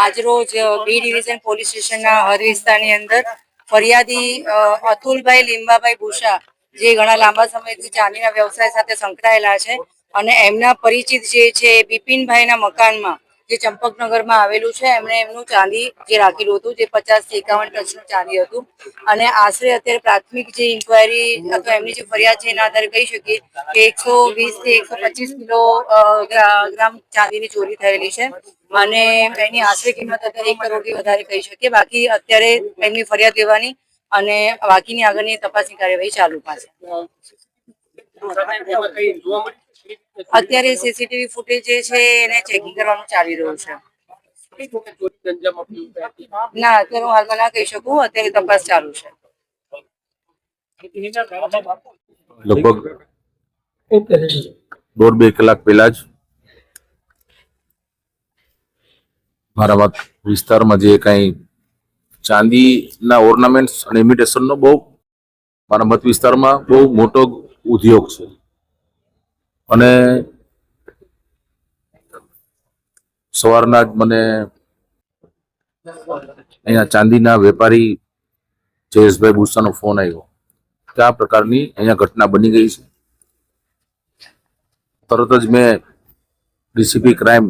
આજરોજ B division police સ્ટેશનના હદ વિસ્તારની અંદર ફરિયાદી અતુલભાઈ લીંબાભાઈ ભૂષા જે ઘણા લાંબા સમયથી ચાંદીના વ્યવસાય સાથે સંકળાયેલા છે અને એમના પરિચિત જે છે બિપિનભાઈના મકાનમાં જે ચંપકનગરમાં આવેલું છે એમણે એમનું ચાંદી જે રાખેલું હતું જે 50 થી 51 ટચનું ચાંદી હતું અને આશરે અત્યારે પ્રાથમિક જે ઇન્ક્વાયરી અથવા એમની જે ફરિયાદ છે એના આધારે કહી શકીએ કે 120 થી 125 કિલોગ્રામ ચાંદીની ચોરી થયેલી છે અને એની આશરે કિંમત અત્યારે 1 કરોડથી વધારે કહી શકીએ. બાકી અત્યારે એમની ફરિયાદ લેવાની અને બાકીની આગળની તપાસની કાર્યવાહી ચાલુ પાસે. અત્યારે સીસીટીવી ફૂટેજ જે છે એને ચેકિંગ કરવાનું ચાલી રહ્યું છે. ના અત્યારે હું હાલમાં ના કહી શકું, અત્યારે તપાસ ચાલુ છે. લગભગ 1.5-2 કલાક પહેલા જ મારા વિસ્તારમાં જે કઈ ચાંદીના ઓર્નામેન્ટ્સ અને ઇમિટેશનનો બહુ મારા મત વિસ્તારમાં બહુ મોટો ઉદ્યોગ છે અને સવારના જ મને અહીંયા ચાંદીના વેપારી જયેશભાઈ ભૂષાનો ફોન આવ્યો કે આ પ્રકારની અહીંયા ઘટના બની ગઈ છે. તરત જ મેં ડીસીપી ક્રાઇમ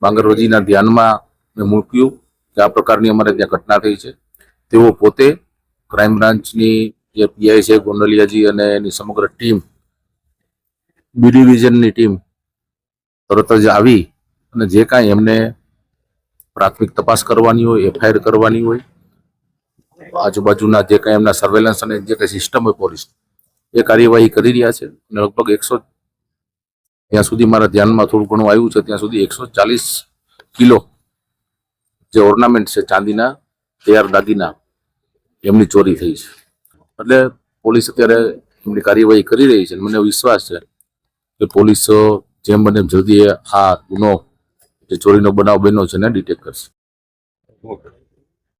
માંગરોળના ધ્યાનમાં મેં મૂક્યું કે આ પ્રકારની અમારે ત્યાં ઘટના થઈ છે. તેઓ પોતે ક્રાઇમ બ્રાન્ચની જે પીઆઈ છે ગોંડલિયાજી અને એની સમગ્ર ટીમ બી ડિવિઝનની ટીમ તરત જ આવી અને જે કાંઈ એમને પ્રાથમિક તપાસ કરવાની હોય, એફઆઈઆર કરવાની હોય, આજુબાજુના જે કાંઈ એમના સર્વેલન્સ અને જે કાંઈ સિસ્ટમ હોય પોલીસ એ કાર્યવાહી કરી રહ્યા છે. અને લગભગ 100 ત્યાં સુધી મારા ધ્યાનમાં થોડું ઘણું આવ્યું છે ત્યાં સુધી 140 કિલો જે ઓર્નામેન્ટ છે ચાંદીના તૈયાર દાગીના એમની ચોરી થઈ છે. એટલે પોલીસ અત્યારે એમની કાર્યવાહી કરી રહી છે. મને વિશ્વાસ છે કે પોલીસ જેમ બને જલ્દી આ ગુનો જે ચોરીનો બનાવ બન્યો છે એને ડિટેક્ટ કરશે.